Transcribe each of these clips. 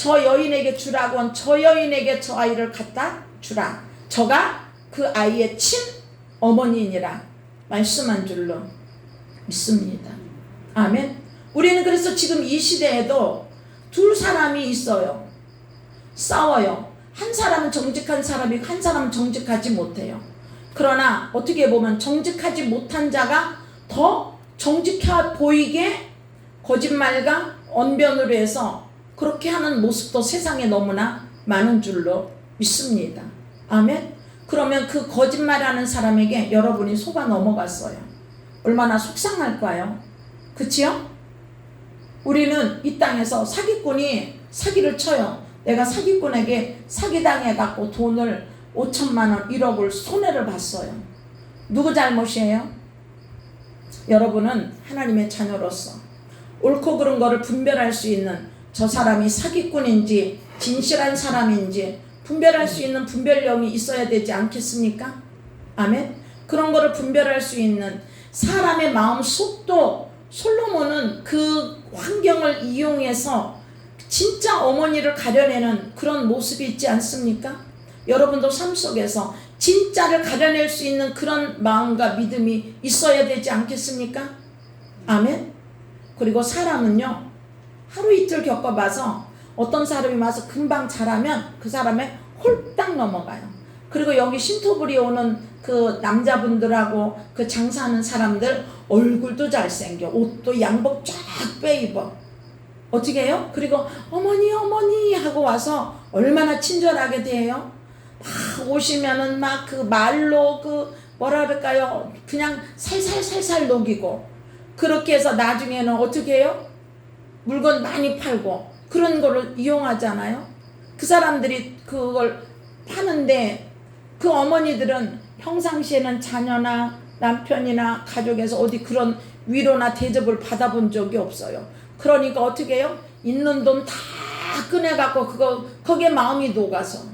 저 여인에게 주라곤 저 여인에게 저 아이를 갖다 주라. 저가 그 아이의 친어머니니라 말씀한 줄로 믿습니다. 아멘. 우리는 그래서 지금 이 시대에도 두 사람이 있어요. 싸워요. 한 사람은 정직한 사람이고 한 사람은 정직하지 못해요. 그러나 어떻게 보면 정직하지 못한 자가 더 정직해 보이게 거짓말과 언변으로 해서 그렇게 하는 모습도 세상에 너무나 많은 줄로 믿습니다. 아멘. 그러면 그 거짓말하는 사람에게 여러분이 속아 넘어갔어요. 얼마나 속상할까요? 그치요? 우리는 이 땅에서 사기꾼이 사기를 쳐요. 내가 사기꾼에게 사기당해갖고 돈을 5천만 원, 1억을 손해를 봤어요. 누구 잘못이에요? 여러분은 하나님의 자녀로서 옳고 그른 거를 분별할 수 있는 저 사람이 사기꾼인지 진실한 사람인지 분별할 수 있는 분별력이 있어야 되지 않겠습니까? 아멘. 그런 거를 분별할 수 있는 사람의 마음 속도 솔로몬은 그 환경을 이용해서 진짜 어머니를 가려내는 그런 모습이 있지 않습니까? 여러분도 삶 속에서 진짜를 가려낼 수 있는 그런 마음과 믿음이 있어야 되지 않겠습니까? 아멘. 그리고 사람은요, 하루 이틀 겪어봐서 어떤 사람이 와서 금방 잘하면 그 사람에 홀딱 넘어가요. 그리고 여기 신토부리 오는 그 남자분들하고 그 장사하는 사람들 얼굴도 잘생겨, 옷도 양복 쫙 빼입어. 어떻게 해요? 그리고 어머니 어머니 하고 와서 얼마나 친절하게 대해요. 막 오시면은 막 그 말로 그 뭐라 그럴까요? 그냥 살살살살 녹이고, 그렇게 해서 나중에는 어떻게 해요? 물건 많이 팔고 그런 거를 이용하잖아요. 그 사람들이 그걸 파는데 그 어머니들은 평상시에는 자녀나 남편이나 가족에서 어디 그런 위로나 대접을 받아본 적이 없어요. 그러니까 어떻게 해요? 있는 돈 다 꺼내갖고 거기에 마음이 녹아서,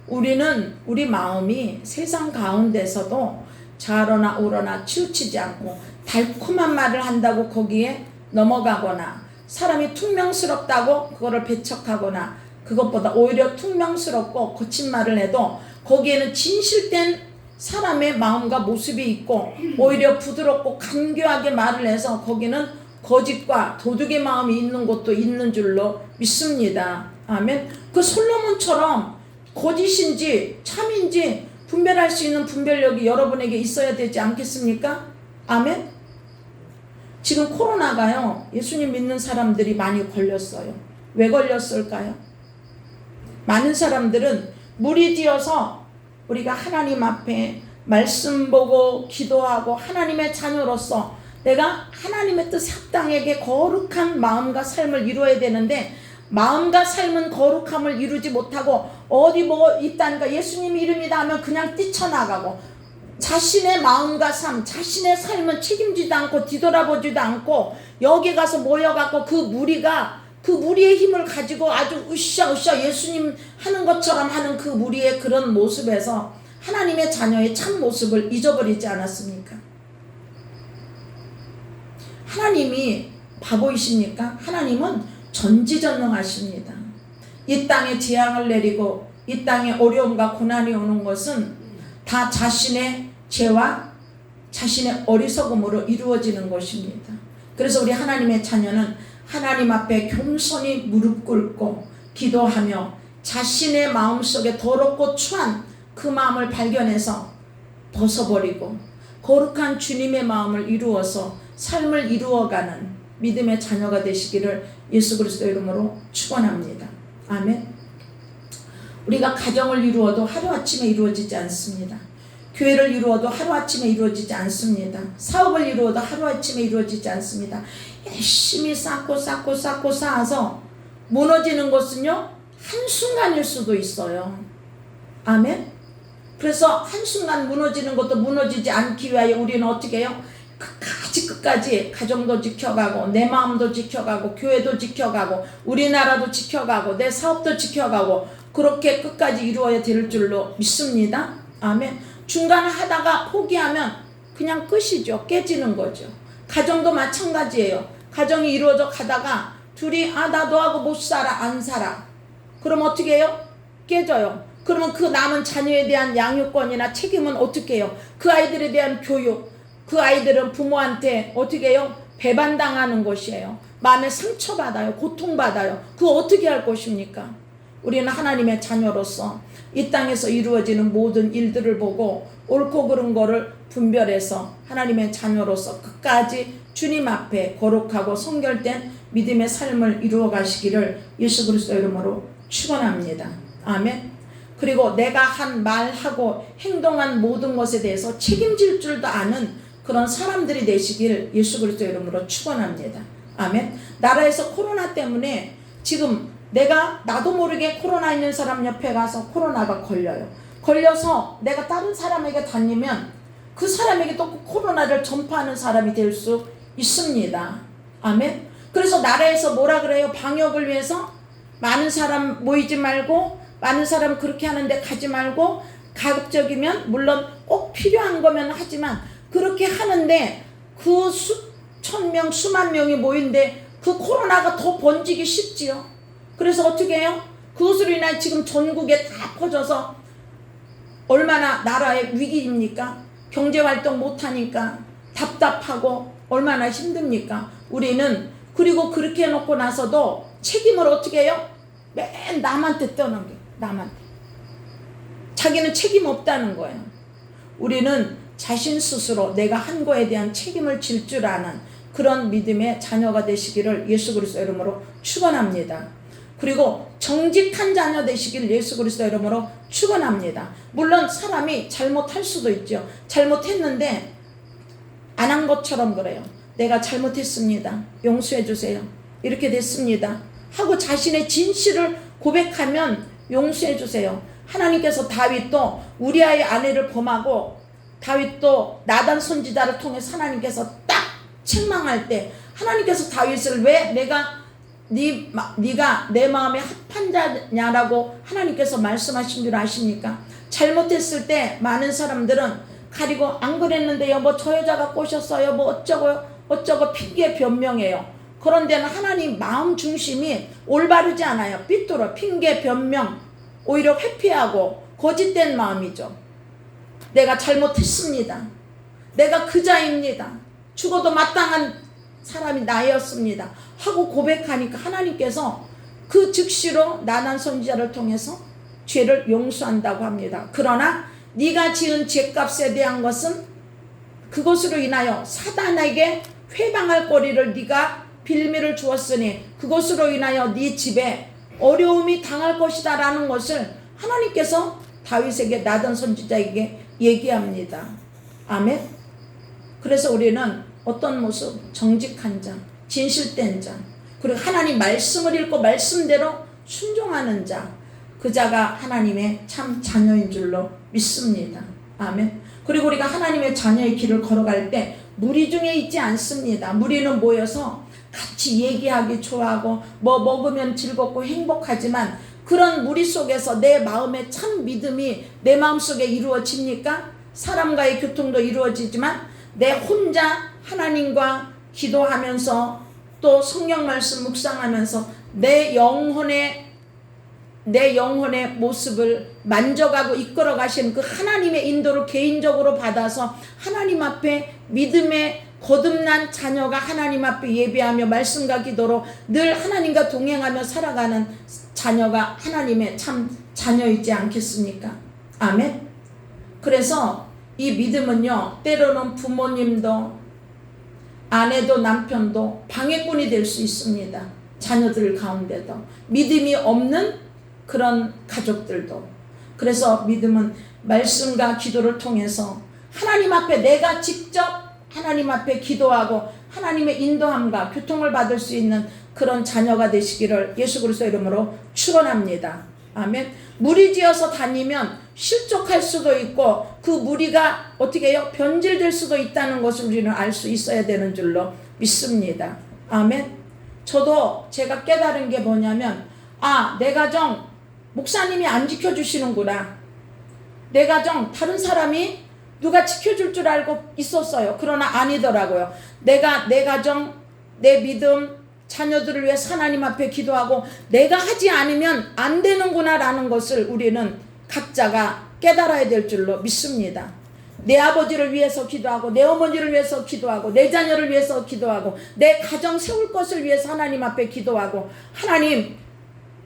우리는 우리 마음이 세상 가운데서도 좌로나 우로나 치우치지 않고 달콤한 말을 한다고 거기에 넘어가거나, 사람이 퉁명스럽다고 그거를 배척하거나, 그것보다 오히려 퉁명스럽고 거친 말을 해도 거기에는 진실된 사람의 마음과 모습이 있고, 오히려 부드럽고 간교하게 말을 해서 거기는 거짓과 도둑의 마음이 있는 것도 있는 줄로 믿습니다. 아멘. 그 솔로몬처럼 거짓인지 참인지 분별할 수 있는 분별력이 여러분에게 있어야 되지 않겠습니까? 아멘. 지금 코로나가요, 예수님 믿는 사람들이 많이 걸렸어요. 왜 걸렸을까요? 많은 사람들은 무리지어서 우리가 하나님 앞에 말씀 보고 기도하고 하나님의 자녀로서 내가 하나님의 뜻 합당하게 거룩한 마음과 삶을 이루어야 되는데, 마음과 삶은 거룩함을 이루지 못하고 어디 뭐 있다니까 예수님 이름이다 하면 그냥 뛰쳐나가고, 자신의 마음과 삶, 자신의 삶은 책임지도 않고 뒤돌아보지도 않고 여기 가서 모여갖고 그 무리의 힘을 가지고 아주 으쌰으쌰 예수님 하는 것처럼 하는 그 무리의 그런 모습에서 하나님의 자녀의 참 모습을 잊어버리지 않았습니까? 하나님이 바보이십니까? 하나님은 전지전능하십니다. 이 땅에 재앙을 내리고 이 땅에 어려움과 고난이 오는 것은 다 자신의 죄와 자신의 어리석음으로 이루어지는 것입니다. 그래서 우리 하나님의 자녀는 하나님 앞에 겸손히 무릎 꿇고 기도하며 자신의 마음속에 더럽고 추한 그 마음을 발견해서 벗어버리고 거룩한 주님의 마음을 이루어서 삶을 이루어가는 믿음의 자녀가 되시기를 예수 그리스도 이름으로 축원합니다. 아멘. 우리가 가정을 이루어도 하루아침에 이루어지지 않습니다. 교회를 이루어도 하루아침에 이루어지지 않습니다. 사업을 이루어도 하루아침에 이루어지지 않습니다. 열심히 쌓고 쌓아서 무너지는 것은요, 한순간일 수도 있어요. 아멘. 그래서 한순간 무너지는 것도 무너지지 않기 위하여 우리는 어떻게 해요? 끝까지 가정도 지켜가고 내 마음도 지켜가고 교회도 지켜가고 우리나라도 지켜가고 내 사업도 지켜가고 그렇게 끝까지 이루어야 될 줄로 믿습니다. 아멘. 중간에 하다가 포기하면 그냥 끝이죠. 깨지는 거죠. 가정도 마찬가지예요. 가정이 이루어져 가다가 둘이 나 너하고 못 살아 안 살아 그럼 어떻게 해요? 깨져요. 그러면 그 남은 자녀에 대한 양육권이나 책임은 어떻게 해요? 그 아이들에 대한 교육, 그 아이들은 부모한테 어떻게 해요? 배반당하는 것이에요. 마음에 상처받아요. 고통받아요. 그거 어떻게 할 것입니까? 우리는 하나님의 자녀로서 이 땅에서 이루어지는 모든 일들을 보고 옳고 그른 거를 분별해서 하나님의 자녀로서 끝까지 주님 앞에 거룩하고 성결된 믿음의 삶을 이루어 가시기를 예수 그리스도 이름으로 축원합니다. 아멘. 그리고 내가 한 말하고 행동한 모든 것에 대해서 책임질 줄도 아는 그런 사람들이 되시길 예수 그리스도 이름으로 축원합니다. 아멘. 나라에서 코로나 때문에 지금 나도 모르게 코로나 있는 사람 옆에 가서 코로나가 걸려요. 걸려서 내가 다른 사람에게 다니면 그 사람에게 또 코로나를 전파하는 사람이 될 수 있습니다. 아멘. 그래서 나라에서 뭐라 그래요? 방역을 위해서 많은 사람 모이지 말고, 많은 사람 그렇게 하는데 가지 말고, 가급적이면 물론 꼭 필요한 거면 하지만 그렇게 하는데 그 수천 명 수만 명이 모인데 그 코로나가 더 번지기 쉽지요. 그래서 어떻게 해요? 그것으로 인해 지금 전국에 다 퍼져서 얼마나 나라의 위기입니까? 경제활동 못하니까 답답하고 얼마나 힘듭니까? 우리는 그리고 그렇게 해놓고 나서도 책임을 어떻게 해요? 맨 남한테 떠넘겨. 남한테. 자기는 책임 없다는 거예요. 우리는 자신 스스로 내가 한 거에 대한 책임을 질 줄 아는 그런 믿음의 자녀가 되시기를 예수 그리스도 이름으로 축원합니다. 그리고 정직한 자녀 되시길 예수 그리스도 이름으로 축원합니다. 물론 사람이 잘못할 수도 있죠. 잘못했는데 안 한 것처럼 그래요. 내가 잘못했습니다. 용서해 주세요. 이렇게 됐습니다. 하고 자신의 진실을 고백하면 용서해 주세요. 하나님께서 다윗도 우리아의 아내를 범하고 다윗도 나단 선지자를 통해서 하나님께서 딱 책망할 때 하나님께서 다윗을 왜 네가 내 마음에 합한 자냐라고 하나님께서 말씀하신 줄 아십니까? 잘못했을 때 많은 사람들은 가리고 안 그랬는데요, 뭐 저 여자가 꼬셨어요, 뭐 어쩌고 핑계 변명해요. 그런데는 하나님 마음 중심이 올바르지 않아요. 삐뚤어 핑계 변명, 오히려 회피하고 거짓된 마음이죠. 내가 잘못했습니다. 내가 그자입니다. 죽어도 마땅한 사람이 나였습니다. 하고 고백하니까 하나님께서 그 즉시로 나단 선지자를 통해서 죄를 용서한다고 합니다. 그러나 네가 지은 죄값에 대한 것은 그것으로 인하여 사단에게 회방할 거리를 네가 빌미를 주었으니 그것으로 인하여 네 집에 어려움이 당할 것이다 라는 것을 하나님께서 다윗에게 나단 선지자에게 얘기합니다. 아멘. 그래서 우리는 어떤 모습? 정직한 자, 진실된 자, 그리고 하나님 말씀을 읽고 말씀대로 순종하는 자, 그 자가 하나님의 참 자녀인 줄로 믿습니다. 아멘. 그리고 우리가 하나님의 자녀의 길을 걸어갈 때 무리 중에 있지 않습니다. 무리는 모여서 같이 얘기하기 좋아하고 뭐 먹으면 즐겁고 행복하지만 그런 무리 속에서 내 마음의 참 믿음이 내 마음속에 이루어집니까? 사람과의 교통도 이루어지지만 내 혼자 하나님과 기도하면서 또 성경 말씀 묵상하면서 내 영혼의 모습을 만져가고 이끌어 가시는 그 하나님의 인도를 개인적으로 받아서 하나님 앞에 믿음의 거듭난 자녀가 하나님 앞에 예배하며 말씀과 기도로 늘 하나님과 동행하며 살아가는 자녀가 하나님의 참 자녀이지 않겠습니까? 아멘. 그래서 이 믿음은요, 때로는 부모님도 아내도 남편도 방해꾼이 될 수 있습니다. 자녀들 가운데도 믿음이 없는 그런 가족들도. 그래서 믿음은 말씀과 기도를 통해서 하나님 앞에 내가 직접 하나님 앞에 기도하고 하나님의 인도함과 교통을 받을 수 있는 그런 자녀가 되시기를 예수 그리스도 이름으로 축원합니다. 아멘. 무리지어서 다니면 실족할 수도 있고 그 무리가 어떻게 해요? 변질될 수도 있다는 것을 우리는 알 수 있어야 되는 줄로 믿습니다. 아멘. 저도 제가 깨달은 게 뭐냐면 내 가정 목사님이 안 지켜주시는구나. 내 가정 다른 사람이 누가 지켜줄 줄 알고 있었어요. 그러나 아니더라고요. 내가 내 가정, 내 믿음 자녀들을 위해 하나님 앞에 기도하고 내가 하지 않으면 안 되는구나 라는 것을 우리는 각자가 깨달아야 될 줄로 믿습니다. 내 아버지를 위해서 기도하고 내 어머니를 위해서 기도하고 내 자녀를 위해서 기도하고 내 가정 세울 것을 위해서 하나님 앞에 기도하고 하나님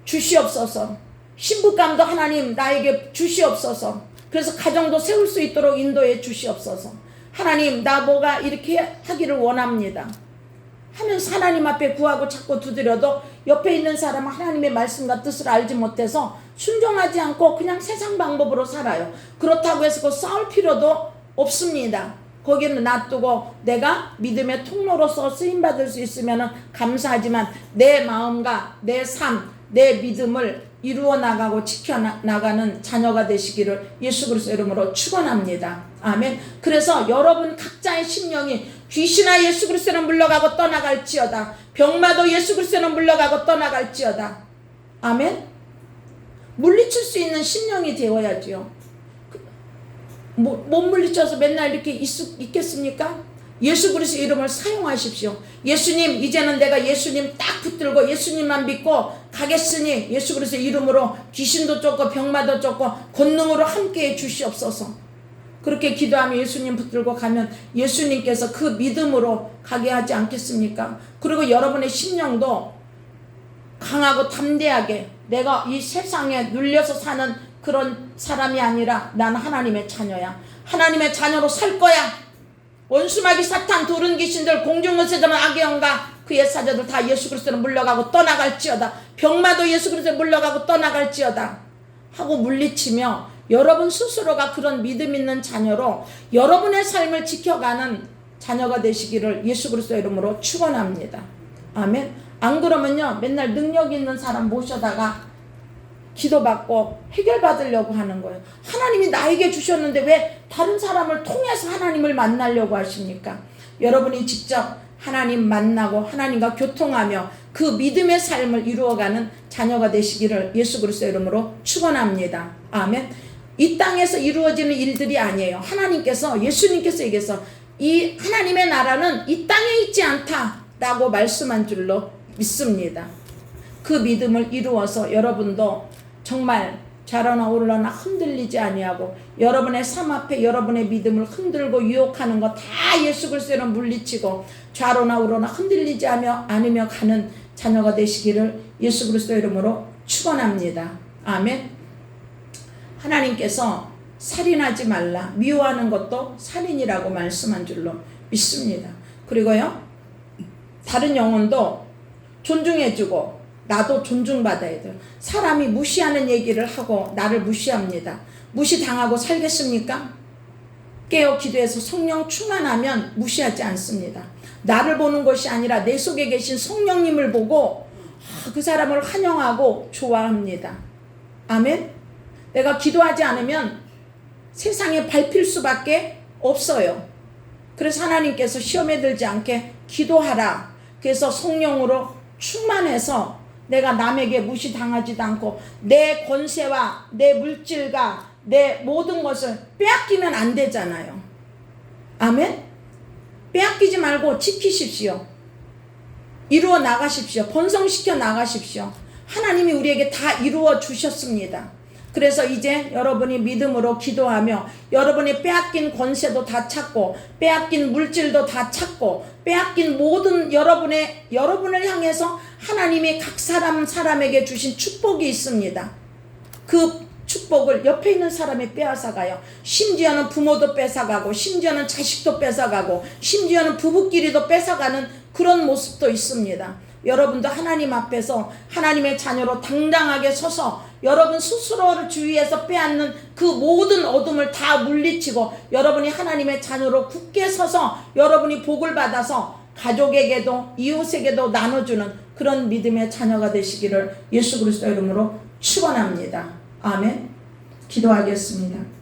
주시옵소서. 신부감도 하나님 나에게 주시옵소서. 그래서 가정도 세울 수 있도록 인도해 주시옵소서. 하나님 나 뭐가 이렇게 하기를 원합니다 하면서 하나님 앞에 구하고 자꾸 두드려도 옆에 있는 사람은 하나님의 말씀과 뜻을 알지 못해서 순종하지 않고 그냥 세상 방법으로 살아요. 그렇다고 해서 싸울 필요도 없습니다. 거기는 놔두고 내가 믿음의 통로로서 쓰임받을 수 있으면 감사하지만 내 마음과 내 삶, 내 믿음을 이루어 나가고 지켜나가는 자녀가 되시기를 예수 그리스도 이름으로 축원합니다. 아멘. 그래서 여러분 각자의 심령이 귀신아 예수 그리스도는 물러가고 떠나갈지어다. 병마도 예수 그리스도는 물러가고 떠나갈지어다. 아멘. 물리칠 수 있는 심령이 되어야지요. 못 물리쳐서 맨날 이렇게 있겠습니까? 예수 그리스도 이름을 사용하십시오. 예수님 이제는 내가 예수님 딱 붙들고 예수님만 믿고 가겠으니 예수 그리스도 이름으로 귀신도 쫓고 병마도 쫓고 권능으로 함께해 주시옵소서. 그렇게 기도하며 예수님 붙들고 가면 예수님께서 그 믿음으로 가게 하지 않겠습니까? 그리고 여러분의 심령도 강하고 담대하게 내가 이 세상에 눌려서 사는 그런 사람이 아니라 난 하나님의 자녀야. 하나님의 자녀로 살 거야. 원수마귀 사탄 도른 귀신들 공중을세자는 악의 영과 그의 사자들 다 예수 그리스도는 물러가고 떠나갈지어다. 병마도 예수 그리스도 물러가고 떠나갈지어다 하고 물리치며 여러분 스스로가 그런 믿음 있는 자녀로 여러분의 삶을 지켜가는 자녀가 되시기를 예수 그리스도 이름으로 축원합니다. 아멘. 안 그러면요 맨날 능력 있는 사람 모셔다가 기도받고 해결받으려고 하는 거예요. 하나님이 나에게 주셨는데 왜 다른 사람을 통해서 하나님을 만나려고 하십니까? 여러분이 직접 하나님 만나고 하나님과 교통하며 그 믿음의 삶을 이루어가는 자녀가 되시기를 예수 그리스도 이름으로 축원합니다. 아멘. 이 땅에서 이루어지는 일들이 아니에요. 하나님께서 예수님께서 얘기해서 이 하나님의 나라는 이 땅에 있지 않다라고 말씀한 줄로 믿습니다. 그 믿음을 이루어서 여러분도 정말 좌로나 우로나 흔들리지 아니하고 여러분의 삶 앞에 여러분의 믿음을 흔들고 유혹하는 거 다 예수 그리스도로 물리치고 좌로나 우로나 흔들리지 않으며 가는 자녀가 되시기를 예수 그리스도 이름으로 축원합니다. 아멘. 하나님께서 살인하지 말라. 미워하는 것도 살인이라고 말씀한 줄로 믿습니다. 그리고요 다른 영혼도 존중해주고 나도 존중받아야 돼요. 사람이 무시하는 얘기를 하고 나를 무시합니다. 무시당하고 살겠습니까? 깨어 기도해서 성령 충만하면 무시하지 않습니다. 나를 보는 것이 아니라 내 속에 계신 성령님을 보고 그 사람을 환영하고 좋아합니다. 아멘. 내가 기도하지 않으면 세상에 밟힐 수밖에 없어요. 그래서 하나님께서 시험에 들지 않게 기도하라. 그래서 성령으로 충만해서 내가 남에게 무시당하지도 않고 내 권세와 내 물질과 내 모든 것을 빼앗기면 안 되잖아요. 아멘? 빼앗기지 말고 지키십시오. 이루어 나가십시오. 번성시켜 나가십시오. 하나님이 우리에게 다 이루어 주셨습니다. 그래서 이제 여러분이 믿음으로 기도하며 여러분이 빼앗긴 권세도 다 찾고 빼앗긴 물질도 다 찾고 빼앗긴 모든 여러분을 향해서 하나님이 각 사람에게 주신 축복이 있습니다. 그 축복을 옆에 있는 사람이 빼앗아가요. 심지어는 부모도 뺏어가고 심지어는 자식도 뺏어가고 심지어는 부부끼리도 뺏어가는 그런 모습도 있습니다. 여러분도 하나님 앞에서 하나님의 자녀로 당당하게 서서 여러분 스스로를 주위에서 빼앗는 그 모든 어둠을 다 물리치고 여러분이 하나님의 자녀로 굳게 서서 여러분이 복을 받아서 가족에게도 이웃에게도 나눠주는 그런 믿음의 자녀가 되시기를 예수 그리스도 이름으로 축원합니다. 아멘. 기도하겠습니다.